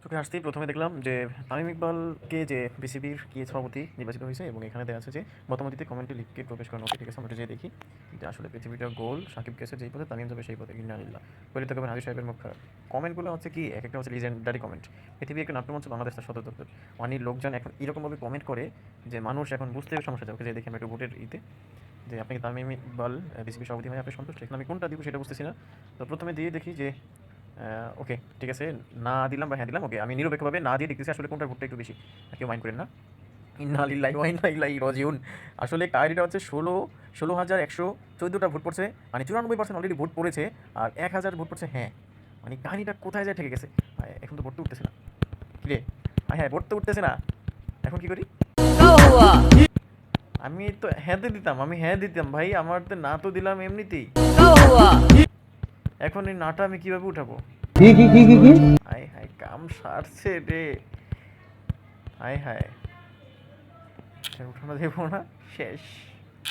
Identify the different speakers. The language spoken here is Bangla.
Speaker 1: চোখে আসতেই প্রথমে দেখলাম যে তামিম ইকবালকে যে বিসিবির কি সভাপতি নির্বাচিত হয়েছে এবং এখানে দেওয়া আছে যে মতামতিতে কমেন্টে লিখকে প্রবেশ করানো। ওকে, ঠিক আছে, আমরা যেয়ে দেখি যে আসলে পৃথিবীটা গোল, সাকিব গেছে যেই পথে তামিম যাবে সেই পথে, ইন্নালিল্লাহ। পরিত কবেন হাজির সাহেবের মুখ খারাপ। কমেন্টগুলো হচ্ছে কি এক একটা হচ্ছে লিজেন্ডারি কমেন্ট। পৃথিবী একটা নাট্যমঞ্চ, বাংলাদেশ তার সদর দপ্তর। মানে লোকজন এখন এরকমভাবে কমেন্ট করে যে মানুষ এখন বুঝতে সমস্যা যায়। ওকে, যে দেখি আমরা একটু ভোটের যে আপনি কি তামিম ইকবাল বিসিবি সভাপতি হয়ে আপনি সন্তুষ্ট? এখানে আমি কোনটা দিব সেটা বুঝতেছি না। তো প্রথমে দিয়ে দেখি যে ওকে, ঠিক আছে, না দিলাম বা হ্যাঁ দিলাম। ওকে, আমি নিরপেক্ষভাবে না দিয়ে দেখতেছি আসলে কোনটার ভোটটা একটু বেশি। কেউ মাইন্ড করেন না। ইন্না লিল্লাহি ওয়া ইন্না ইলাইহি রাজিউন। আসলে কাহিনীটা হচ্ছে ১৬,১১১৪টা ভোট পড়ছে, মানে ৯৪% অলরেডি ভোট পড়েছে, আর ১,০০০ ভোট পড়ছে হ্যাঁ। মানে কাহিনীটা কোথায় যায় ঠেকে গেছে। এখন তো ভোট তো উঠতেছে না। কিরে, হ্যাঁ, ভোট তো উঠতেছে না। এখন কি করি? আমি তো হ্যাঁতে দিতাম, আমি হ্যাঁ দিতাম ভাই, আমার তো না তো দিলাম এমনিতেই। এখন এই নাটা আমি কিভাবে উঠাবো?
Speaker 2: কি
Speaker 1: হায় হায়, কাম সারছে রে। হায় হায়, উঠানো দেবো না, শেষ।